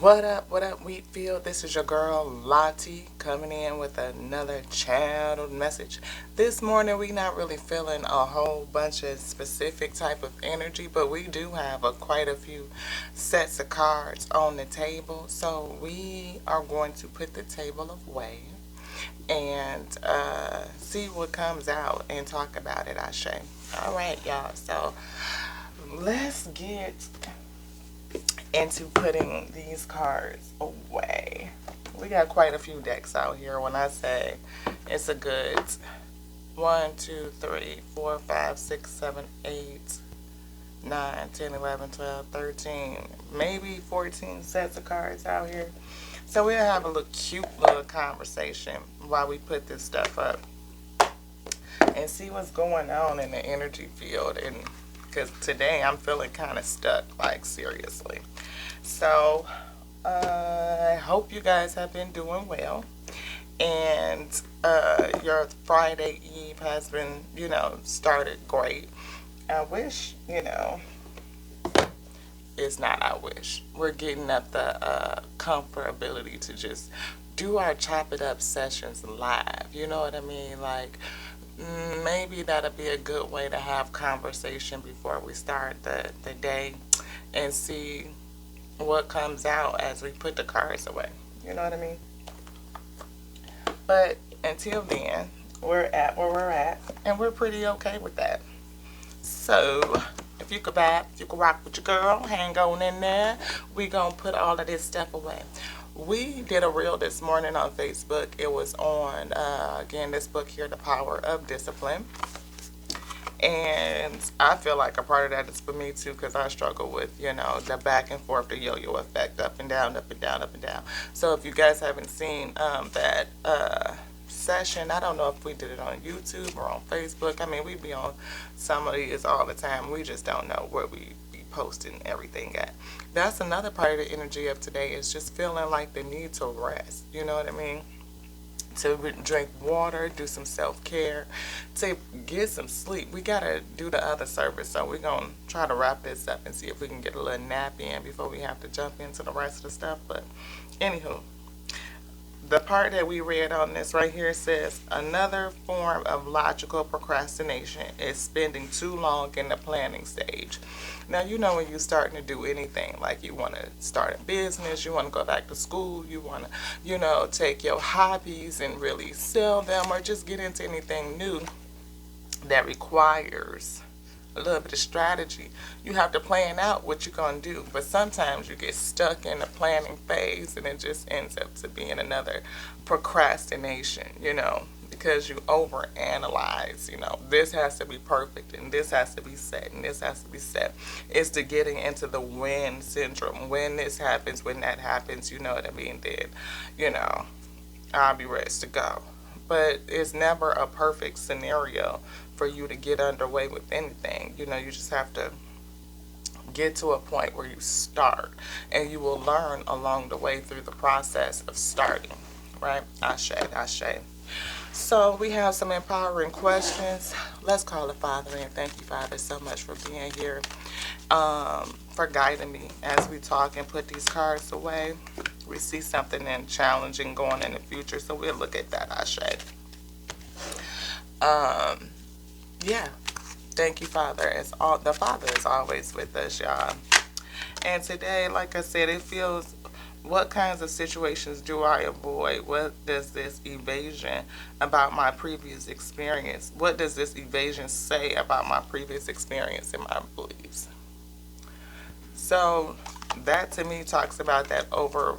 What up, Wheatfield? This is your girl, Lottie, coming in with another channeled message. This morning, we not really feeling a whole bunch of specific type of energy, but we do have quite a few sets of cards on the table. So we are going to put the table away and see what comes out and talk about it, Ashe. All right, y'all. So let's get into putting these cards away. We got quite a few decks out here. When I say it's a good 1, 2, 3, 4, 5, 6, 7, 8, 9, 10, 11, 12, 13, maybe 14 sets of cards out here. So we'll have a little cute little conversation while we put this stuff up and see what's going on in the energy field. And because today I'm feeling kind of stuck, like seriously. So I hope you guys have been doing well, and your Friday Eve has been, started great. I wish, it's not I wish. We're getting at the comfortability to just do our chop it up sessions live. You know what I mean? Like, maybe that'll be a good way to have conversation before we start the day and see what comes out as we put the cards away. You know what I mean? But until then, we're at where we're at, and we're pretty okay with that. So if you could vibe, if you could rock with your girl, hang on in there. We gonna put all of this stuff away. We did a reel this morning on Facebook. It was on, again, this book here, The Power of Discipline. And I feel like a part of that is for me too, because I struggle with, the back and forth, the yo-yo effect, up and down, up and down, up and down. So if you guys haven't seen that session, I don't know if we did it on YouTube or on Facebook. I mean, we be on some of these all the time. We just don't know where we be posting everything at. That's another part of the energy of today, is just feeling like the need to rest. You know what I mean? To drink water, do some self-care, to get some sleep. We gotta do the other service, so we're gonna try to wrap this up and see if we can get a little nap in before we have to jump into the rest of the stuff. But anywho, the part that we read on this right here says, another form of logical procrastination is spending too long in the planning stage. Now, when you're starting to do anything, like you want to start a business, you want to go back to school, you want to, take your hobbies and really sell them, or just get into anything new that requires a little bit of strategy. You have to plan out what you're going to do. But sometimes you get stuck in the planning phase, and it just ends up to being another procrastination, because you overanalyze, this has to be perfect, and this has to be set, and this has to be set. It's the getting into the when syndrome. When this happens, when that happens, you know what I mean, then, I'll be ready to go. But it's never a perfect scenario for you to get underway with anything. You just have to get to a point where you start, and you will learn along the way through the process of starting, right? Ashe, ashe. So we have some empowering questions. Let's call the Father in. Thank you, Father, so much for being here, for guiding me as we talk and put these cards away. We see something challenging going in the future, so we'll look at that, Ashe. Yeah. Thank you, Father. The Father is always with us, y'all. And today, like I said, it feels, what kinds of situations do I avoid? What does this evasion about my previous experience? What does this evasion say about my previous experience and my beliefs? So that to me talks about that over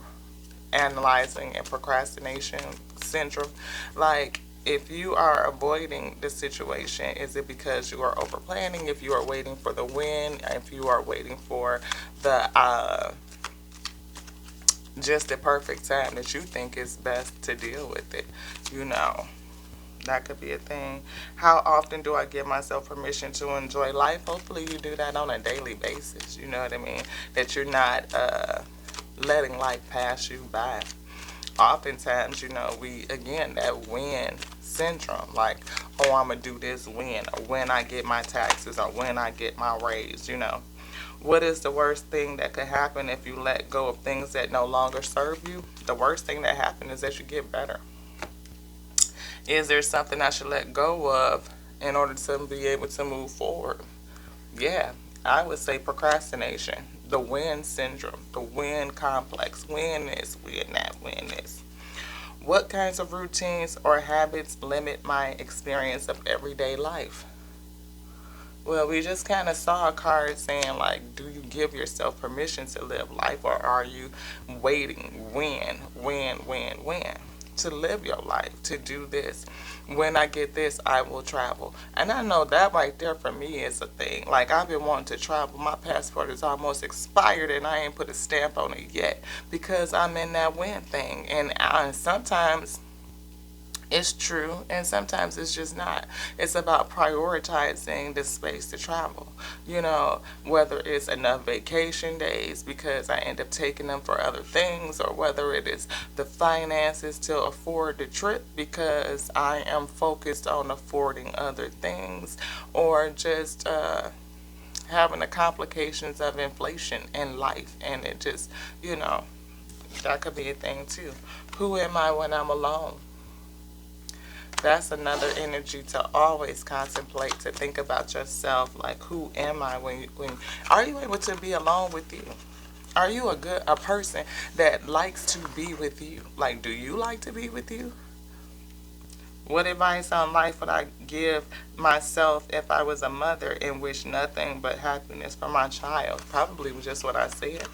analyzing and procrastination syndrome. Like, if you are avoiding the situation, is it because you are over planning? If you are waiting for the win, if you are waiting for the just the perfect time that you think is best to deal with it, that could be a thing. How often do I give myself permission to enjoy life? Hopefully you do that on a daily basis. You know what I mean? That you're not letting life pass you by. Oftentimes, that win syndrome, like, oh, I'm going to do this when, or when I get my taxes, or when I get my raise, What is the worst thing that could happen if you let go of things that no longer serve you? The worst thing that happens is that you get better. Is there something I should let go of in order to be able to move forward? Yeah, I would say procrastination, the win syndrome, the win complex, win this, win that, win this. What kinds of routines or habits limit my experience of everyday life? Well, we just kind of saw a card saying, like, do you give yourself permission to live life, or are you waiting, when, to live your life, to do this? When I get this, I will travel. And I know that right there for me is a thing. Like, I've been wanting to travel. My passport is almost expired, and I ain't put a stamp on it yet because I'm in that when thing. And sometimes it's true, and sometimes it's just not. It's about prioritizing the space to travel. Whether it's enough vacation days because I end up taking them for other things, or whether it is the finances to afford the trip because I am focused on affording other things, or just having the complications of inflation in life. And it just, that could be a thing too. Who am I when I'm alone? That's another energy to always contemplate, to think about yourself, like, who am I when are you able to be alone with you? Are you a person that likes to be with you? Like, do you like to be with you? What advice on life would I give myself if I was a mother and wish nothing but happiness for my child? Probably just what I said.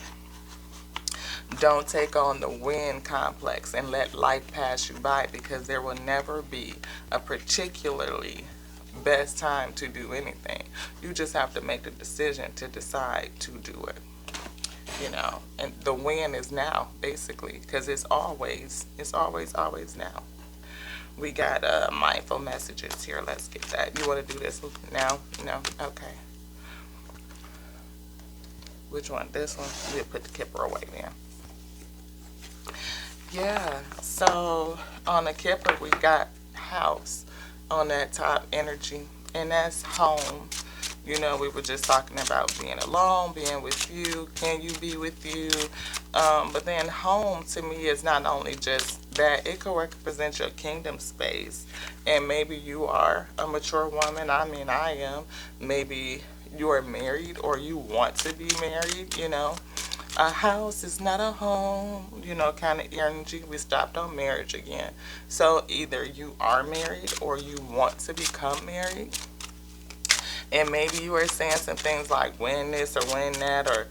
Don't take on the win complex and let life pass you by, because there will never be a particularly best time to do anything. You just have to make the decision to decide to do it. And the win is now, basically, because always now. We got mindful messages here. Let's get that. You want to do this now? No? Okay. Which one? This one? We'll put the kipper away then. Yeah, so on the Kipper, we got house on that top energy, and that's home. We were just talking about being alone, being with you. Can you be with you? But then home to me is not only just that, it could represent your kingdom space. And maybe you are a mature woman. I mean, I am. Maybe you are married, or you want to be married. A house is not a home, kind of energy. We stopped on marriage again. So either you are married or you want to become married. And maybe you are saying some things like when this or when that, or,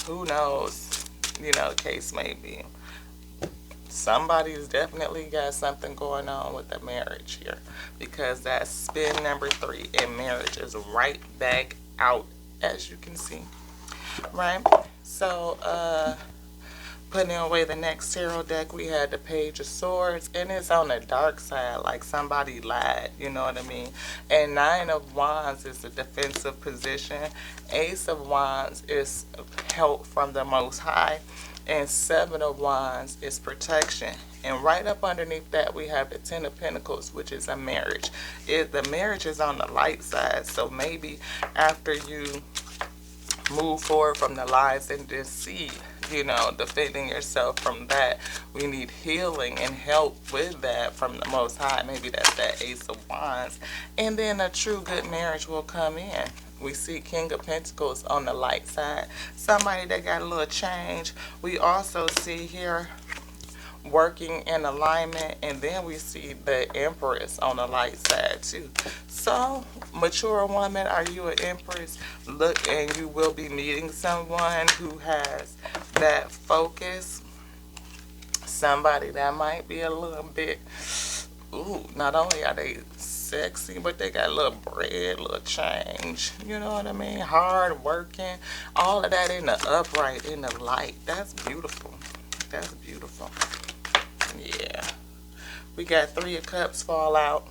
who knows, the case may be. Somebody's definitely got something going on with the marriage here, because that's spin number 3, and marriage is right back out, as you can see. Right? So, putting away the next tarot deck, we had the Page of Swords, and it's on the dark side, like somebody lied, you know what I mean? And Nine of Wands is the defensive position. Ace of Wands is help from the Most High, and Seven of Wands is protection. And right up underneath that, we have the Ten of Pentacles, which is a marriage. The marriage is on the light side, so maybe after you move forward from the lies and deceit, defending yourself from that, we need healing and help with that from the Most High. Maybe that's that Ace of Wands. And then a true good marriage will come in. We see King of Pentacles on the light side, somebody that got a little change. We also see here working in alignment, and then we see the Empress on the light side too. So, mature woman, are you an Empress? Look, and you will be meeting someone who has that focus. Somebody that might be a little bit, not only are they sexy, but they got a little bread, a little change. You know what I mean? Hard working. All of that in the upright, in the light. That's beautiful. That's beautiful. Yeah. We got Three of Cups fall out.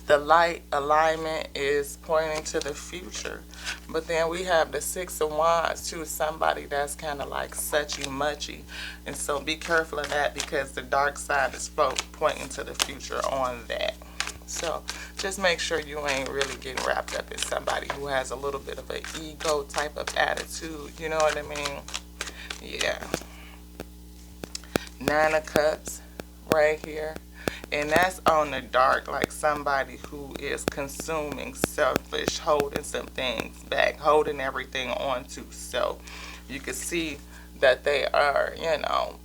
The light alignment is pointing to the future. But then we have the Six of Wands too. Somebody that's kind of like suchy-muchy. And so be careful of that, because the dark side is pointing to the future on that. So just make sure you ain't really getting wrapped up in somebody who has a little bit of an ego type of attitude. You know what I mean? Yeah. Nine of Cups right here. And that's on the dark, like somebody who is consuming, selfish, holding some things back, holding everything on to self. You can see that they are,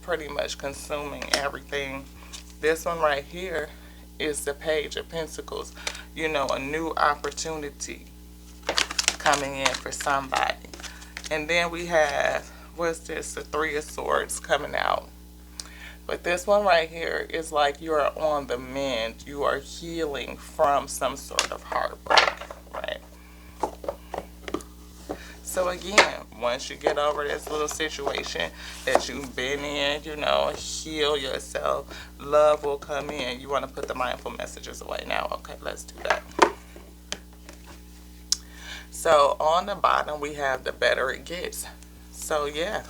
pretty much consuming everything. This one right here is the Page of Pentacles. A new opportunity coming in for somebody. And then we have, what's this? The Three of Swords coming out. But this one right here is like you are on the mend. You are healing from some sort of heartbreak, right? So again, once you get over this little situation that you've been in, heal yourself, love will come in. You want to put the mindful messages away now. Okay, let's do that. So on the bottom, we have the better it gets. So yeah,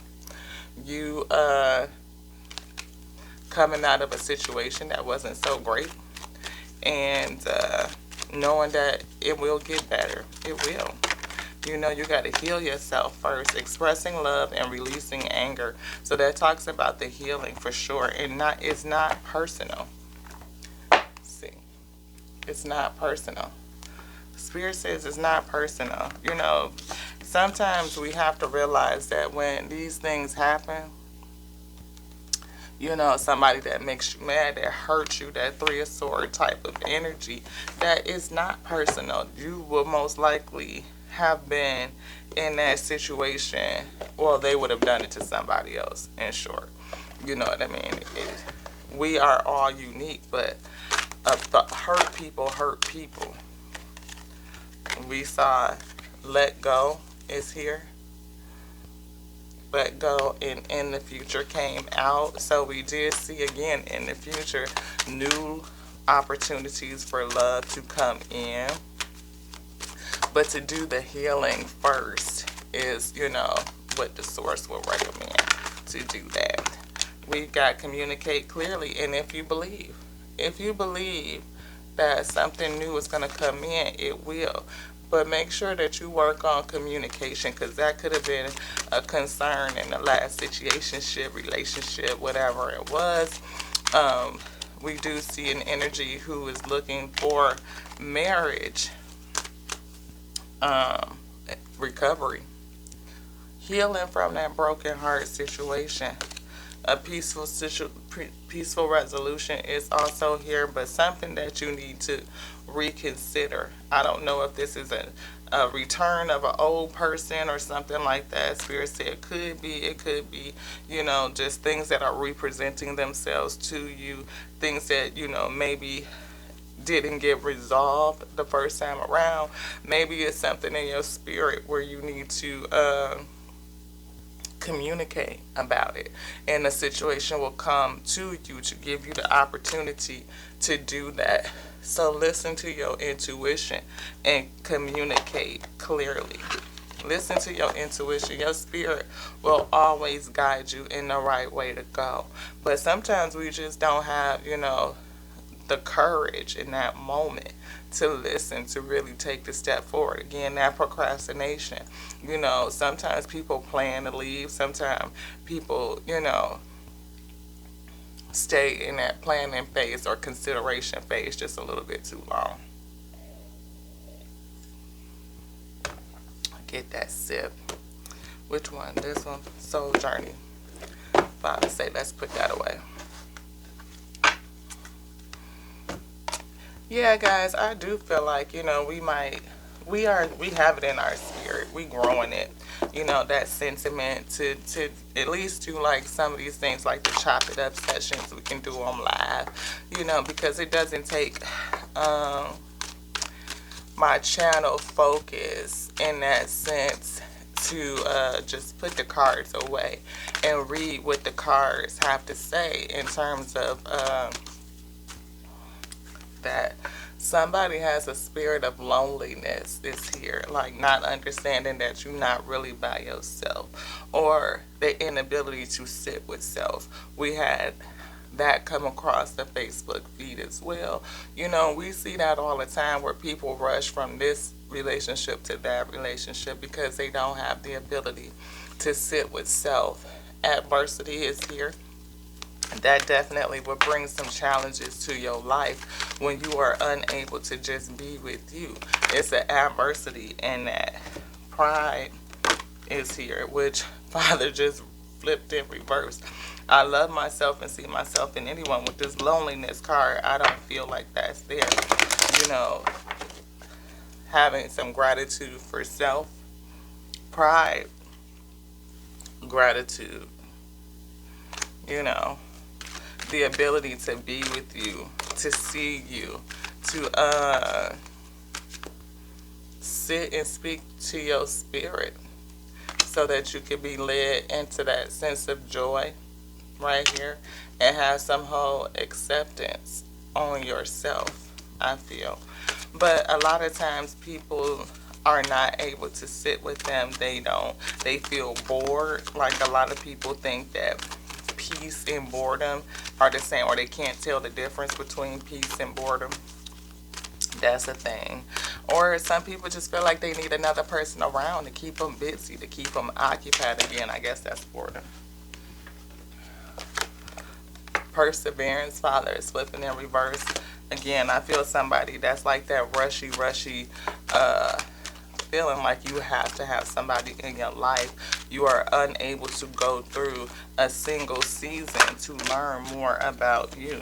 you coming out of a situation that wasn't so great, and knowing that it will get better. It will. You got to heal yourself first, expressing love and releasing anger. So that talks about the healing for sure, and it's not personal. See, it's not personal. Spirit says it's not personal. Sometimes we have to realize that when these things happen, somebody that makes you mad, that hurts you, that Three of Swords type of energy, that is not personal. You will most likely have been in that situation, well, they would have done it to somebody else, in short. You know what I mean? We are all unique, but hurt people hurt people. We saw Let Go is here. Let Go and In the Future came out. So we did see again in the future new opportunities for love to come in. But to do the healing first is, what the source will recommend to do that. We've got communicate clearly. And if you believe that something new is going to come in, it will. But make sure that you work on communication, because that could have been a concern in the last situationship, relationship, whatever it was. We do see an energy who is looking for marriage, recovery, healing from that broken heart situation. A peaceful resolution is also here, but something that you need to reconsider. I don't know if this is a return of an old person or something like that. Spirit said it could be, just things that are representing themselves to you, things that, maybe didn't get resolved the first time around. Maybe it's something in your spirit where you need to communicate about it, and the situation will come to you to give you the opportunity to do that. So listen to your intuition and communicate clearly. Listen to your intuition. Your spirit will always guide you in the right way to go. But sometimes we just don't have, the courage in that moment to listen, to really take the step forward. Again, that procrastination. Sometimes people plan to leave. Sometimes people, stay in that planning phase or consideration phase just a little bit too long. Get that sip. Which one? This one? Soul Journey. Father say, let's put that away. Yeah, guys, I do feel like, we have it in our spirit. We growing it, that sentiment to at least do like some of these things like the Chop It Up sessions. We can do them live, because it doesn't take my channel focus in that sense to just put the cards away and read what the cards have to say in terms of that somebody has a spirit of loneliness this here, like not understanding that you're not really by yourself, or the inability to sit with self. We had that come across the Facebook feed as well. We see that all the time where people rush from this relationship to that relationship because they don't have the ability to sit with self. Adversity is here. That definitely will bring some challenges to your life when you are unable to just be with you. It's an adversity, and that pride is here, which Father just flipped in reverse. I love myself and see myself in anyone. With this loneliness card, I don't feel like that's there. You know, having some gratitude for self, pride, gratitude, you know, the ability to be with you, to see you, to sit and speak to your spirit so that you can be led into that sense of joy right here and have some whole acceptance on yourself, I feel. But a lot of times people are not able to sit with them. They feel bored. Like a lot of people think that peace and boredom are the same, or they can't tell the difference between peace and boredom. That's a thing. Or some people just feel like they need another person around to keep them busy, to keep them occupied. Again, I guess that's boredom. Perseverance, Father, is flipping in reverse. Again, I feel somebody that's like that rushy, feeling like you have to have somebody in your life. You are unable to go through a single season to learn more about you.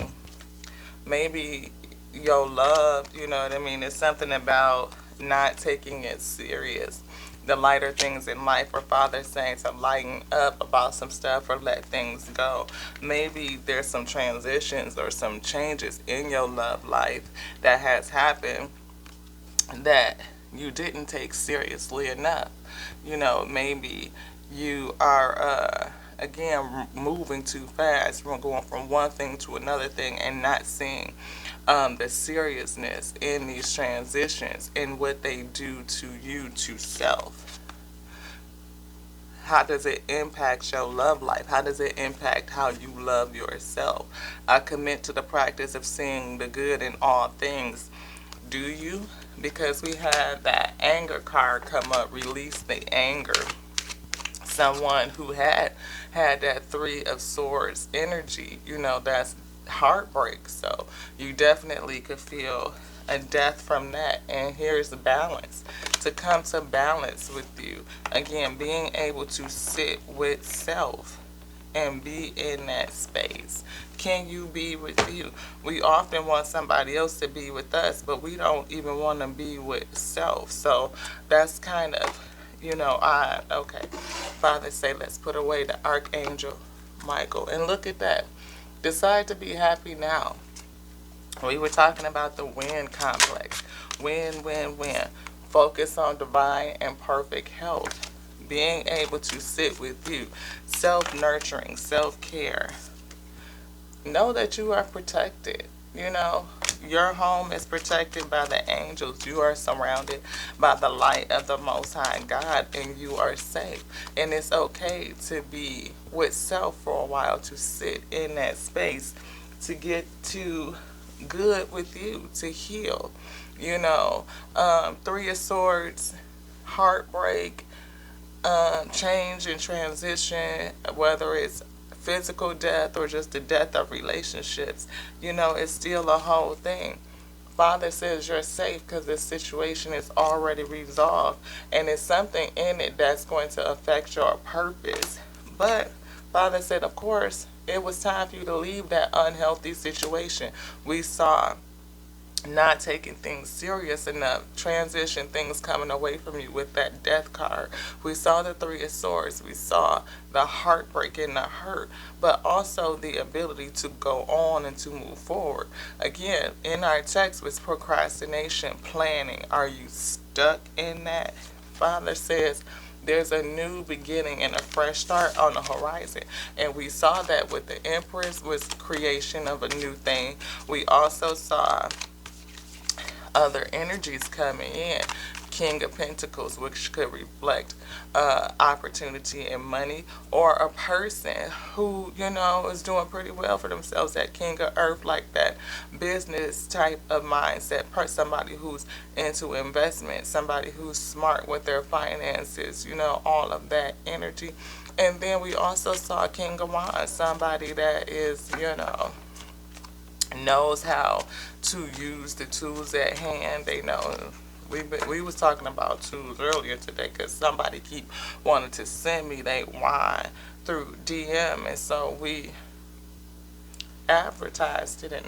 Maybe your love, you know what I mean, it's something about not taking it serious. The lighter things in life, or Father saying to lighten up about some stuff or let things go. Maybe there's some transitions or some changes in your love life that has happened that you didn't take seriously enough. Maybe you are again moving too fast, from going from one thing to another thing and not seeing the seriousness in these transitions and what they do to you, to self. How does it impact your love life? How does it impact how you love yourself? I commit to the practice of seeing the good in all things. Do you? Because we had that anger card come up, release the anger. Someone who had that Three of Swords energy, that's heartbreak. So you definitely could feel a death from that. And here's the balance. To come to balance with you. Again, being able to sit with self and be in that space. Can you be with you? We often want somebody else to be with us, but we don't even want to be with self. So that's kind of, okay. Father say, let's put away the Archangel Michael. And look at that. Decide to be happy now. We were talking about the win complex. Win, win, win. Focus on divine and perfect health. Being able to sit with you. Self-nurturing, self-care. Know that you are protected. Your home is protected by the angels. You are surrounded by the light of the Most High God, and you are safe. And it's okay to be with self for a while, to sit in that space, to get to good with you, to heal. Three of Swords, heartbreak, change and transition, whether it's physical death or just the death of relationships, it's still a whole thing. Father says you're safe because this situation is already resolved, and it's something in it that's going to affect your purpose. But Father said, of course, it was time for you to leave that unhealthy situation. We saw not taking things serious enough, transition things coming away from you with that death card. We saw the Three of Swords. We saw the heartbreak and the hurt, but also the ability to go on and to move forward. Again, in our text was procrastination, planning. Are you stuck in that? Father says there's a new beginning and a fresh start on the horizon. And we saw that with the Empress was creation of a new thing. We also saw other energies coming in. King of Pentacles, which could reflect opportunity and money, or a person who, is doing pretty well for themselves, that King of Earth, like that business type of mindset, somebody who's into investment, somebody who's smart with their finances, all of that energy. And then we also saw King of Wands, somebody that is, knows how to use the tools at hand. They know we was talking about tools earlier today because somebody keep wanting to send me their wine through DM, and so we advertised it and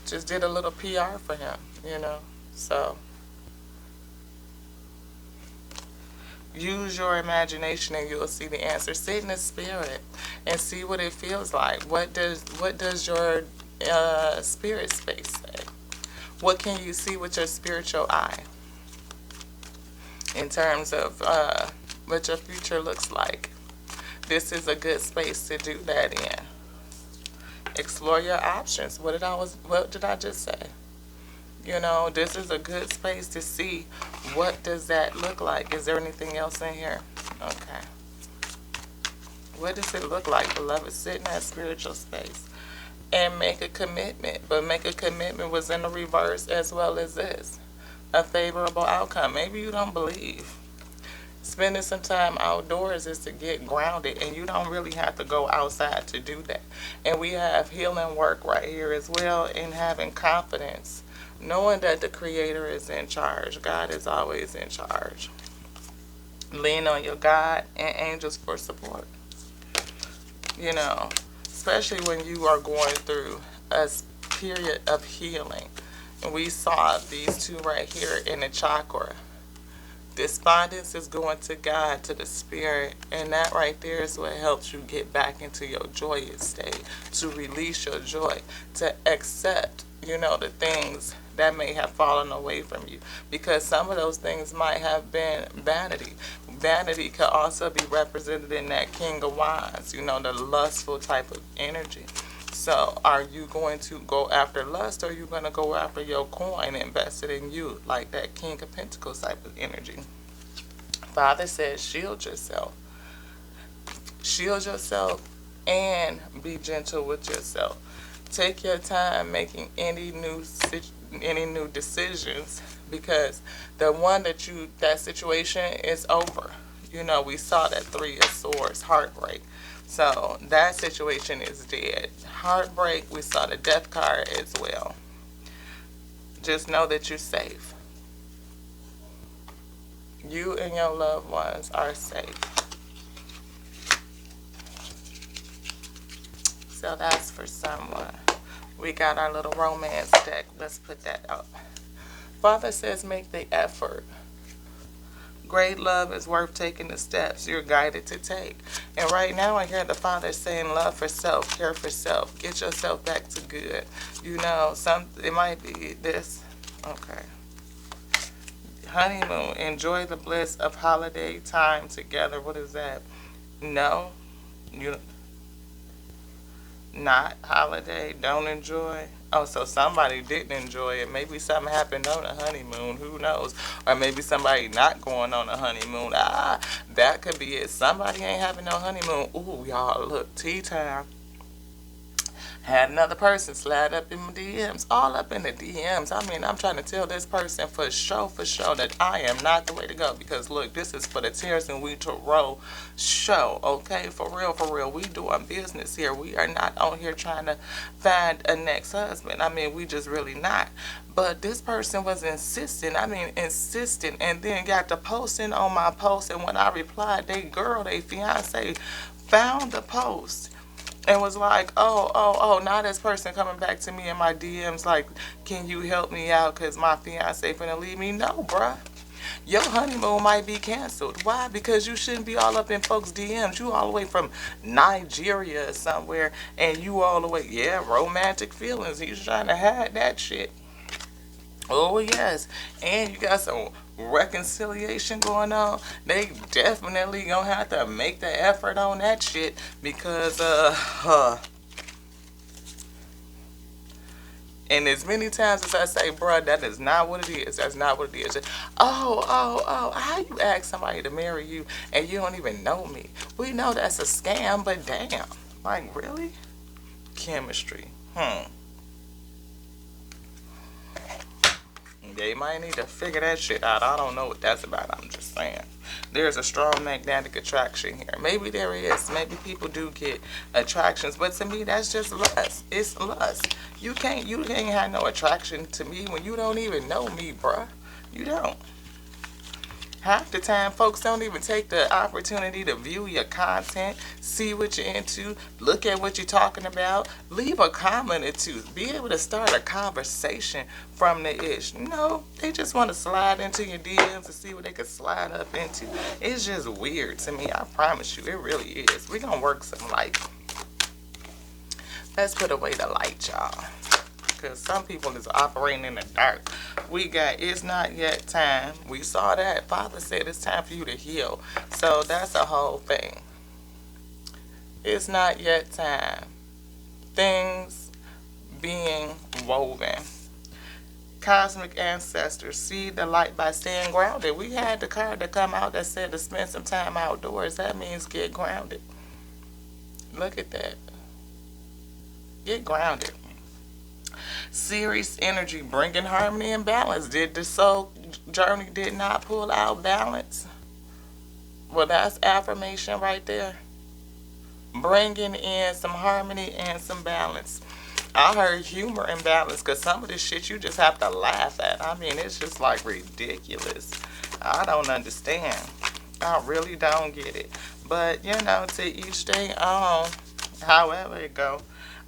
just did a little PR for him. So use your imagination and you'll see the answer. Sit in the spirit and see what it feels like. What does your spirit space say? What can you see with your spiritual eye in terms of what your future looks like? This is a good space to do that in. Explore your options. What did I just say? This is a good space to see what does that look like. Is there anything else in here? Okay. What does it look like, beloved? Sit in that spiritual space and make a commitment. But make a commitment was in the reverse as well as this. A favorable outcome. Maybe you don't believe. Spending some time outdoors is to get grounded, and you don't really have to go outside to do that. And we have healing work right here as well, and having confidence, knowing that the Creator is in charge. God is always in charge. Lean on your God and angels for support. Especially when you are going through a period of healing. And we saw these two right here in the chakra. Despondence is going to God, to the spirit, and that right there is what helps you get back into your joyous state, to release your joy, to accept, the things that may have fallen away from you, because some of those things might have been vanity. Vanity could also be represented in that King of Wands, the lustful type of energy. So are you going to go after lust, or are you going to go after your coin invested in you, like that King of Pentacles type of energy? Father says shield yourself. Shield yourself and be gentle with yourself. Take your time making any new decisions, because the one that situation is over. We saw that 3 of Swords, heartbreak. So that situation is dead. Heartbreak, we saw the death card as well. Just know that you're safe. You and your loved ones are safe. So that's for someone. We got our little romance deck. Let's put that up. Father says make the effort. Great love is worth taking the steps you're guided to take. And right now I hear the Father saying love for self, care for self. Get yourself back to good. It might be this. Okay. Honeymoon. Enjoy the bliss of holiday time together. What is that? No. Not holiday. Don't enjoy. Oh, so somebody didn't enjoy it. Maybe something happened on a honeymoon. Who knows? Or maybe somebody not going on a honeymoon. That could be it. Somebody ain't having no honeymoon. Ooh, y'all, look, tea time. Had another person slide up in my DMs, all up in the DMs. I mean, I'm trying to tell this person for sure that I am not the way to go. Because, look, this is for the Tears and We to Roll show, okay? For real. We doing business here. We are not on here trying to find a next husband. I mean, we just really not. But this person was insistent, and then got to posting on my post. And when I replied, they fiance, found the post. And was like, oh, now this person coming back to me in my DMs like, can you help me out because my fiance finna leave me? No, bruh. Your honeymoon might be canceled. Why? Because you shouldn't be all up in folks' DMs. You all the way from Nigeria or somewhere, and you all the way, romantic feelings. He's trying to hide that shit. Oh, yes. And you got some reconciliation going on. They definitely gonna have to make the effort on that shit, because And as many times as I say, bruh, that is not what it is. That's not what it is. Oh, how you ask somebody to marry you and you don't even know me? We know that's a scam, but damn. Like, really? Chemistry. They might need to figure that shit out. I don't know what that's about. I'm just saying. There's a strong magnetic attraction here. Maybe there is. Maybe people do get attractions, but to me, that's just lust. It's lust. You can't have no attraction to me when you don't even know me, bruh. You don't. Half the time, folks don't even take the opportunity to view your content, see what you're into, look at what you're talking about, leave a comment or two, be able to start a conversation from the ish. No, they just want to slide into your DMs to see what they can slide up into. It's just weird to me. I promise you, it really is. We're going to work some light. Let's put away the light, y'all. Because some people is operating in the dark. We got it's not yet time. We saw that. Father said it's time for you to heal. So that's a whole thing. It's not yet time. Things being woven. Cosmic ancestors see the light by staying grounded. We had the card to come out that said to spend some time outdoors. That means get grounded. Look at that. Get grounded. Series energy bringing harmony and balance. Did the soul journey did not pull out balance? Well, that's affirmation right there. Bringing in some harmony and some balance. I heard humor and balance because some of this shit you just have to laugh at. I mean, it's just like ridiculous. I don't understand. I really don't get it. But, to each day own. However it go.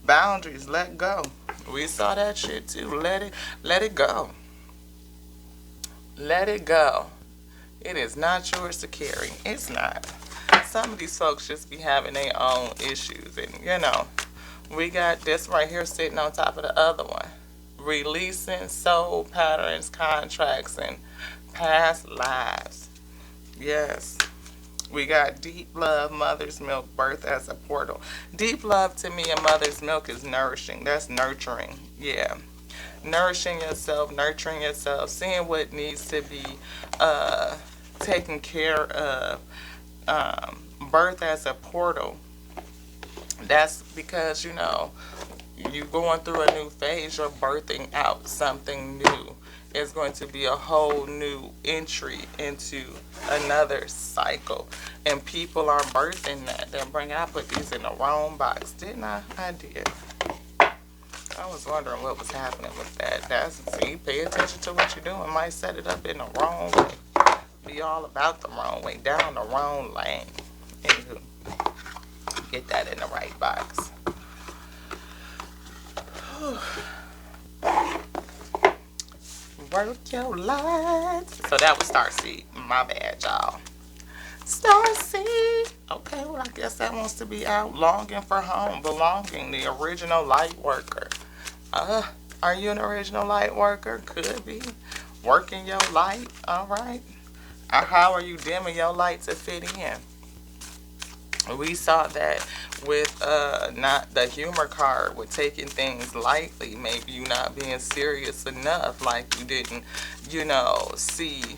Boundaries, let go. We saw that shit too. Let it go. Let it go. It is not yours to carry. It's not. Some of these folks just be having their own issues. And, we got this right here sitting on top of the other one. Releasing soul patterns, contracts, and past lives. Yes. We got deep love, mother's milk, birth as a portal. Deep love to me and mother's milk is nourishing. That's nurturing. Yeah. Nourishing yourself, nurturing yourself, seeing what needs to be taken care of. Birth as a portal. That's because, you're going through a new phase. You're birthing out something new. It's going to be a whole new entry into another cycle. And people are birthing that. I put these in the wrong box, didn't I? I did. I was wondering what was happening with that. See, pay attention to what you're doing. Might set it up in the wrong way. Be all about the wrong way, down the wrong lane. Anywho, get that in the right box. Work your life. So that was Starseed. My bad, y'all. Starseed. Okay, well, I guess that wants to be out. Longing for home. Belonging. The original light worker. Are you an original light worker? Could be. Working your light. All right. How are you dimming your light to fit in? We saw that with not the humor card with taking things lightly. Maybe you not being serious enough, like you didn't, see,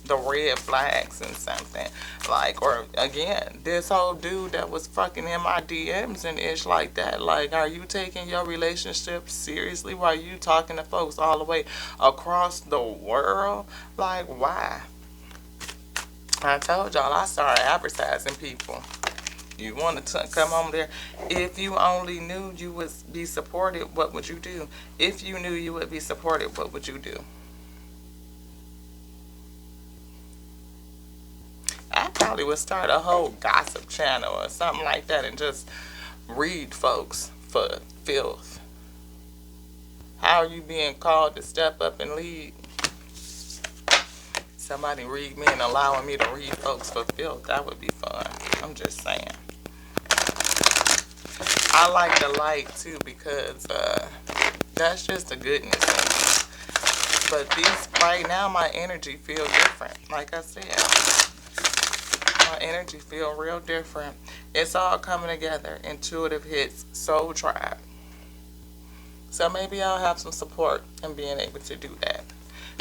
the red flags and something. Like, or again, this whole dude that was fucking in my DMs and ish like that. Like, are you taking your relationship seriously while you talking to folks all the way across the world? Like, why? I told y'all I started advertising people. You want to come on there. If you only knew you would be supported, what would you do? If you knew you would be supported, what would you do? I probably would start a whole gossip channel or something like that and just read folks for filth. How are you being called to step up and lead? Somebody read me and allowing me to read folks for filth. That would be fun. I'm just saying. I like the light too because that's just the goodness in me. But right now my energy feels different. Like I said, my energy feel real different. It's all coming together. Intuitive hits, soul tribe. So maybe I'll have some support in being able to do that.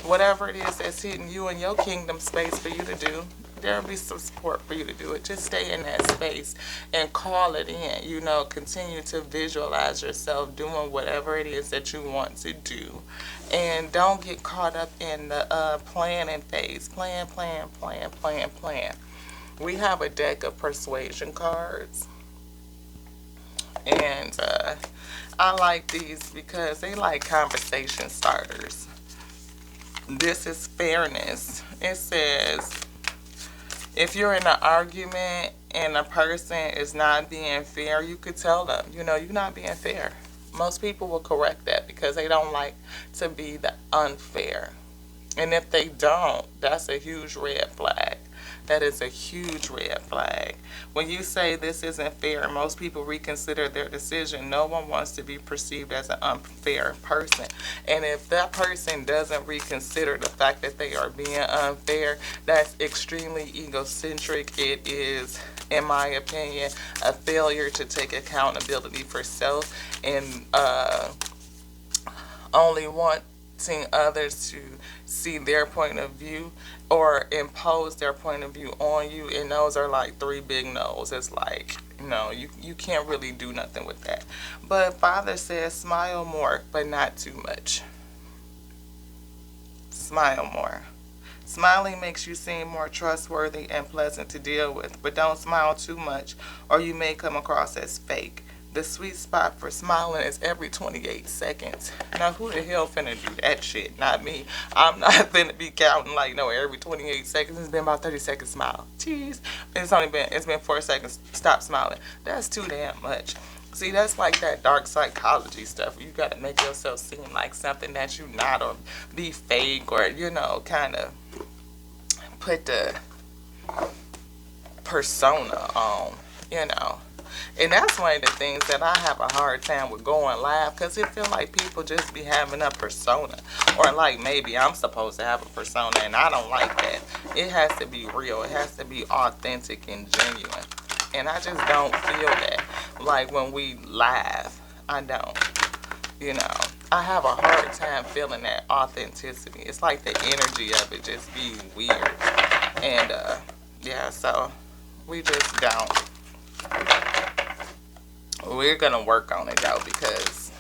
Whatever it is that's hitting you in your kingdom space for you to do, there'll be some support for you to do it. Just stay in that space and call it in. Continue to visualize yourself doing whatever it is that you want to do. And don't get caught up in the planning phase. Plan. We have a deck of persuasion cards. And I like these because they like conversation starters. This is fairness. It says, if you're in an argument and a person is not being fair, you could tell them, you're not being fair. Most people will correct that because they don't like to be the unfair. And if they don't, that's a huge red flag. That is a huge red flag. When you say this isn't fair, most people reconsider their decision. No one wants to be perceived as an unfair person. And if that person doesn't reconsider the fact that they are being unfair, that's extremely egocentric. It is, in my opinion, a failure to take accountability for self and only wanting others to see their point of view or impose their point of view on you, and those are like three big no's. It's like, no, you can't really do nothing with that. But Father says smile more, but not too much. Smile more. Smiling makes you seem more trustworthy and pleasant to deal with, but don't smile too much or you may come across as fake. The sweet spot for smiling is every 28 seconds. Now, who the hell finna do that shit? Not me. I'm not finna be counting like, no, every 28 seconds. It's been about 30 seconds smile. Jeez. It's been 4 seconds. Stop smiling. That's too damn much. See, that's like that dark psychology stuff. You gotta make yourself seem like something that you're not, or be fake, or, kind of put the persona on, And that's one of the things that I have a hard time with going live, because it feel like people just be having a persona, or like maybe I'm supposed to have a persona, and I don't like that. It has to be real. It has to be authentic and genuine. And I just don't feel that. Like when we live, I don't. I have a hard time feeling that authenticity. It's like the energy of it just be weird. And yeah, so we just don't. We're going to work on it, though, because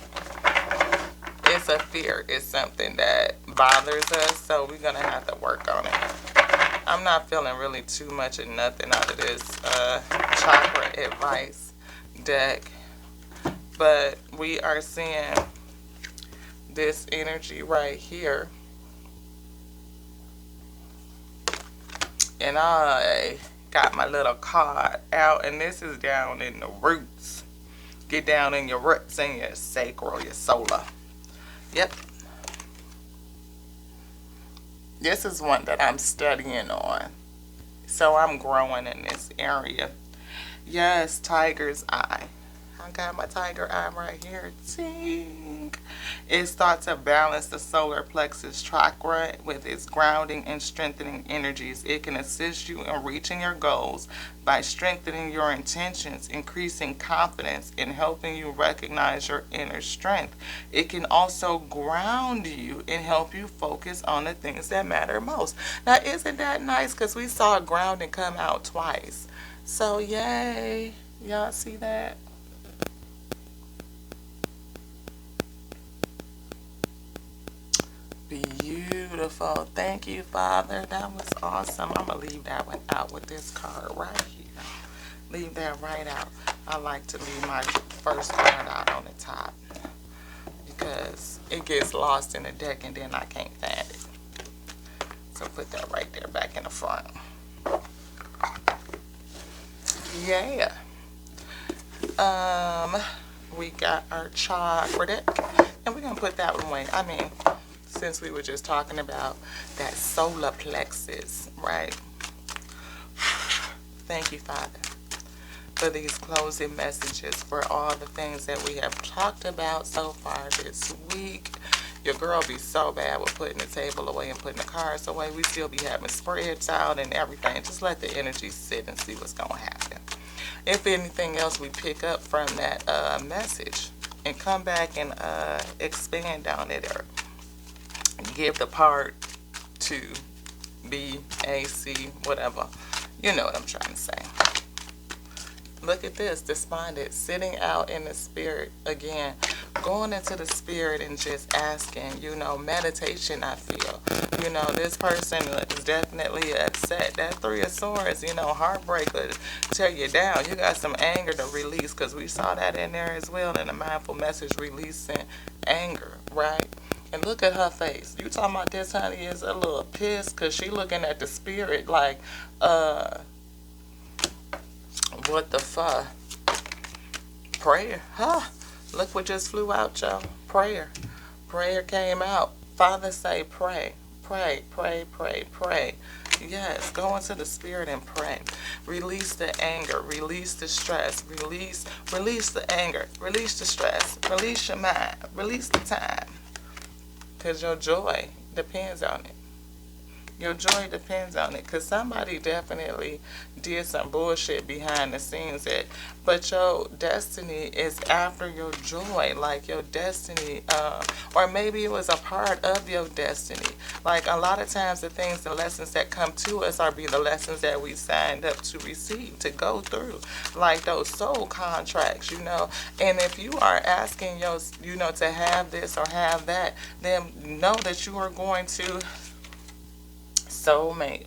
it's a fear. It's something that bothers us, so we're going to have to work on it. I'm not feeling really too much of nothing out of this chakra advice deck, but we are seeing this energy right here. And I got my little card out, and this is down in the roots. Get down in your roots and your sacral, your solar. Yep. This is one that I'm studying on. So I'm growing in this area. Yes, tiger's eye. I got my tiger eye right here. Ting. It starts to balance the solar plexus chakra with its grounding and strengthening energies. It can assist you in reaching your goals by strengthening your intentions, increasing confidence, and helping you recognize your inner strength. It can also ground you and help you focus on the things that matter most. Now, isn't that nice? Because we saw grounding come out twice. So, yay. Y'all see that? Beautiful. Thank you, Father. That was awesome. I'm going to leave that one out with this card right here. Leave that right out. I like to leave my first card out on the top because it gets lost in the deck and then I can't find it. So put that right there back in the front. Yeah. We got our chakra deck, and we're going to put that one away. I mean, since we were just talking about that solar plexus, right? Thank you, Father, for these closing messages, for all the things that we have talked about so far this week. Your girl be so bad with putting the table away and putting the cards away. We still be having spreads out and everything. Just let the energy sit and see what's going to happen. If anything else we pick up from that message, and come back and expand on it, or give the part to B, A, C, whatever. You know what I'm trying to say. Look at this, despondent, sitting out in the spirit again, going into the spirit and just asking, meditation, I feel. This person is definitely upset. That Three of Swords, heartbreak would tear you down. You got some anger to release, because we saw that in there as well in the mindful message, releasing anger, right? And look at her face. You talking about this honey is a little pissed, because she looking at the spirit like, what the fuck? Prayer. Huh. Look what just flew out, y'all. Prayer. Prayer came out. Father say pray. Pray, pray, pray, pray. Yes, go into the spirit and pray. Release the anger. Release the stress. Release the anger. Release the stress. Release your mind. Release the time. Because your joy depends on it. Your joy depends on it, because somebody definitely did some bullshit behind the scenes. But your destiny is after your joy. Like your destiny, or maybe it was a part of your destiny. Like a lot of times the lessons that come to us be the lessons that we signed up to receive, to go through. Like those soul contracts, And if you are asking to have this or have that, then know that you are going to soulmate.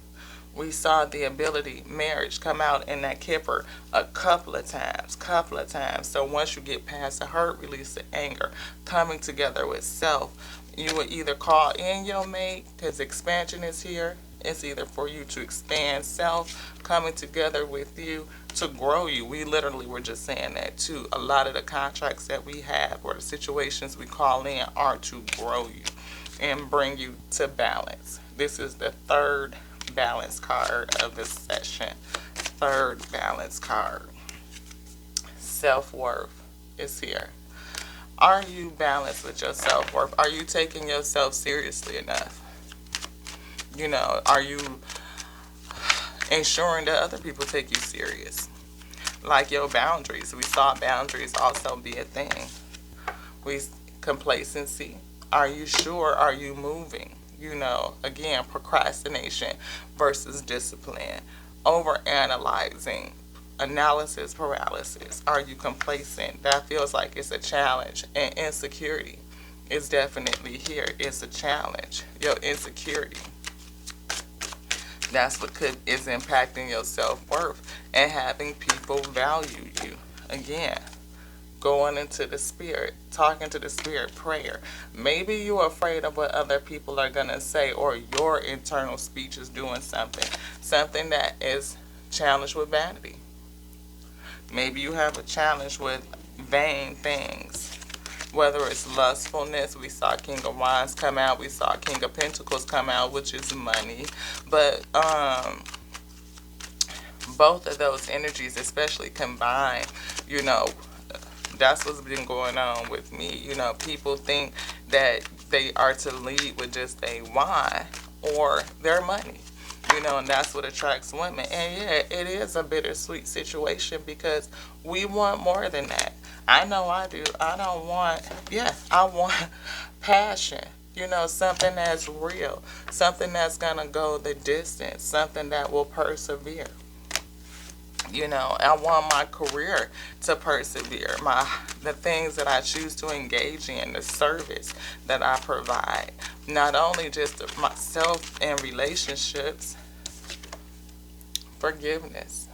We saw the ability, marriage, come out in that Kipper a couple of times. So once you get past the hurt, release the anger, coming together with self. You will either call in your mate, because expansion is here. It's either for you to expand self, coming together with you to grow you. We literally were just saying that too. A lot of the contracts that we have, or the situations we call in, are to grow you and bring you to balance. This is the third balance card of this session. Third balance card. Self-worth is here. Are you balanced with your self-worth? Are you taking yourself seriously enough? Are you ensuring that other people take you serious? Like your boundaries. We saw boundaries also be a thing. Complacency. Are you sure? Are you moving? Again, procrastination versus discipline. Overanalyzing. Analysis paralysis. Are you complacent? That feels like it's a challenge. And insecurity is definitely here. It's a challenge. Your insecurity. That's what is impacting your self-worth and having people value you. Again, going into the spirit, talking to the spirit, prayer. Maybe you're afraid of what other people are going to say, or your internal speech is doing something that is challenged with vanity. Maybe you have a challenge with vain things, whether it's lustfulness. We saw King of Wands come out. We saw King of Pentacles come out, which is money. But both of those energies, especially combined, that's what's been going on with me. People think that they are to lead with just a wand or their money. And that's what attracts women. And yeah, it is a bittersweet situation, because we want more than that. I know I do. I want passion. Something that's real. Something that's going to go the distance. Something that will persevere. I want my career to persevere. The things that I choose to engage in, the service that I provide. Not only just myself and relationships. Forgiveness.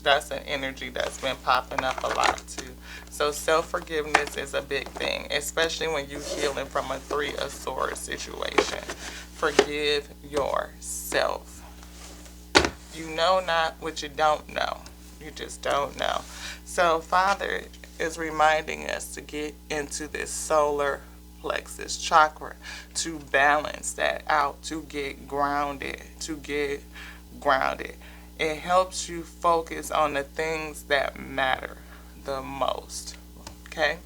That's an energy that's been popping up a lot too. So self-forgiveness is a big thing, especially when you're healing from a Three of Swords situation. Forgive yourself. You know not what you don't know. You just don't know. So Father is reminding us to get into this solar plexus chakra, to balance that out, to get grounded. It helps you focus on the things that matter the most. Okay?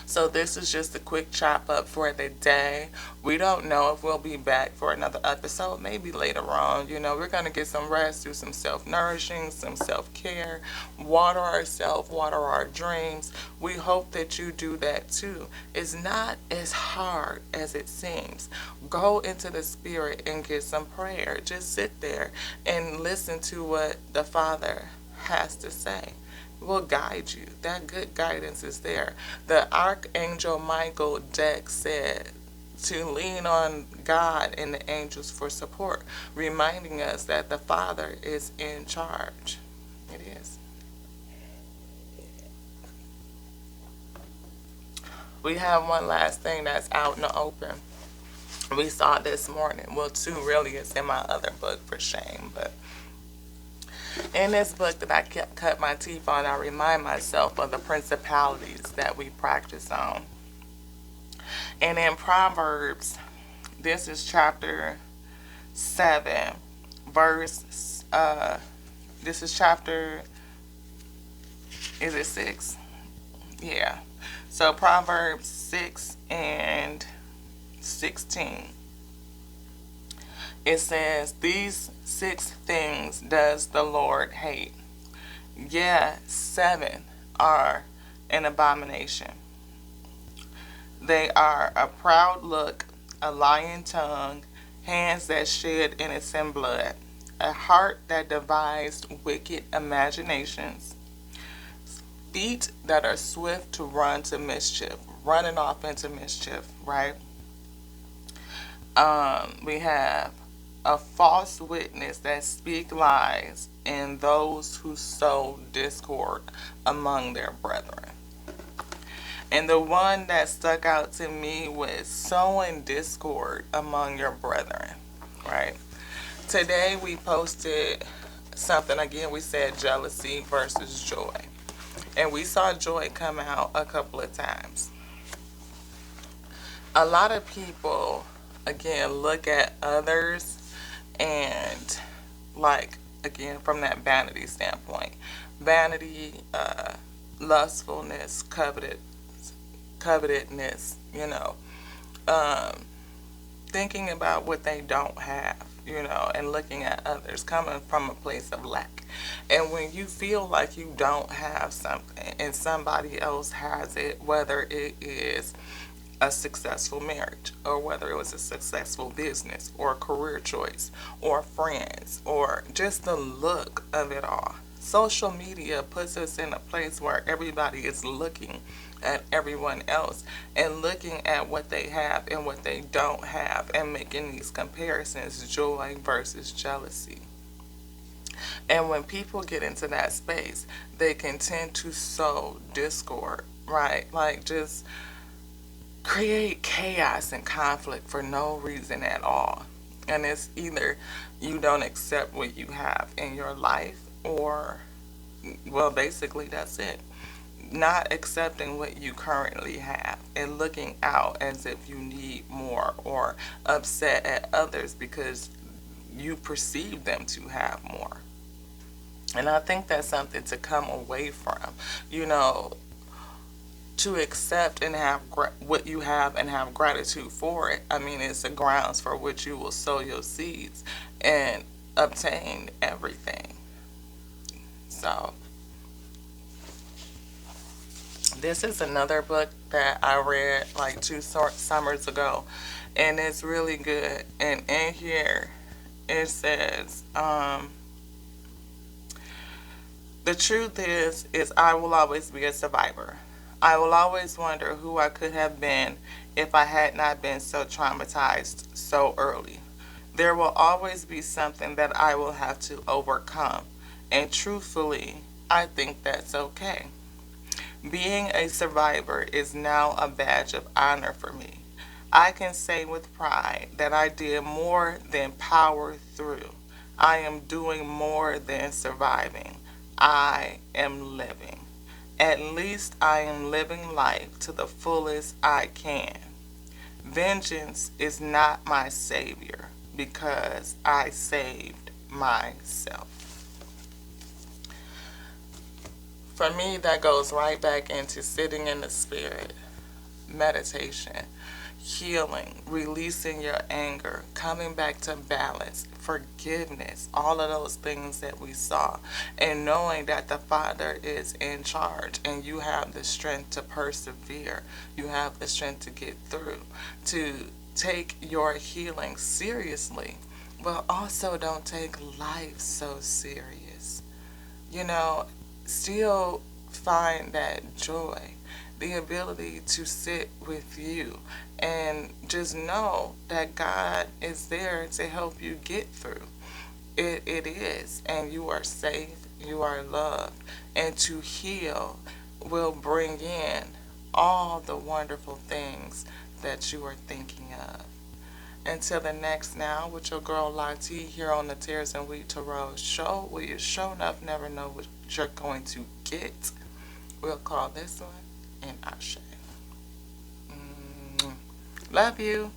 So this is just a quick chop up for the day. We don't know if we'll be back for another episode, maybe later on. We're going to get some rest, do some self-nourishing, some self-care, water ourselves, water our dreams. We hope that you do that too. It's not as hard as it seems. Go into the spirit and get some prayer. Just sit there and listen to what the Father has to say. Will guide you. That good guidance is there. The Archangel Michael deck said to lean on God and the angels for support, reminding us that the Father is in charge. It is. We have one last thing that's out in the open. We saw this morning. Well, two really. It's in my other book, for shame, but in this book that I cut my teeth on, I remind myself of the principalities that we practice on. And in Proverbs, this is chapter 7, this is chapter, is it 6? Yeah. So Proverbs 6 and 16. It says, "These 6 things does the Lord hate. Yeah, 7 are an abomination. They are a proud look, a lying tongue, hands that shed innocent blood, a heart that devised wicked imaginations, feet that are swift to run to mischief," running off into mischief, right? We have a false witness that speak lies, and those who sow discord among their brethren. And the one that stuck out to me was sowing discord among your brethren, right? Today we posted something, again, we said jealousy versus joy. And we saw joy come out a couple of times. A lot of people, again, look at others and, like, again, from that vanity standpoint. Vanity, lustfulness, covetedness, thinking about what they don't have, and looking at others, coming from a place of lack. And when you feel like you don't have something and somebody else has it, whether it is a successful marriage, or whether it was a successful business or career choice or friends, or just the look of it all. Social media puts us in a place where everybody is looking at everyone else and looking at what they have and what they don't have and making these comparisons, joy versus jealousy. And when people get into that space, they can tend to sow discord, right? Like, just create chaos and conflict for no reason at all. And it's either you don't accept what you have in your life, or, well, basically that's it. Not accepting what you currently have and looking out as if you need more, or upset at others because you perceive them to have more. And I think that's something to come away from, to accept and have what you have and have gratitude for it. I mean, it's the grounds for which you will sow your seeds and obtain everything. So this is another book that I read like 2 summers ago, and it's really good. And in here it says, "The truth is I will always be a survivor. I will always wonder who I could have been if I had not been so traumatized so early. There will always be something that I will have to overcome, and truthfully, I think that's okay. Being a survivor is now a badge of honor for me. I can say with pride that I did more than power through. I am doing more than surviving. I am living. At least I am living life to the fullest I can. Vengeance is not my savior because I saved myself." For me, that goes right back into sitting in the spirit, meditation, healing, releasing your anger, coming back to balance, forgiveness, all of those things that we saw, and knowing that the Father is in charge and you have the strength to persevere, you have the strength to get through, to take your healing seriously, but also don't take life so serious. You know, still find that joy, the ability to sit with you, and just know that God is there to help you get through. It is, and you are safe, you are loved, and to heal will bring in all the wonderful things that you are thinking of. Until the next now, with your girl Lati here on the Tears and Wheat Tarot show, where you show enough never know what you're going to get. We'll call this one an Ashe. Love you.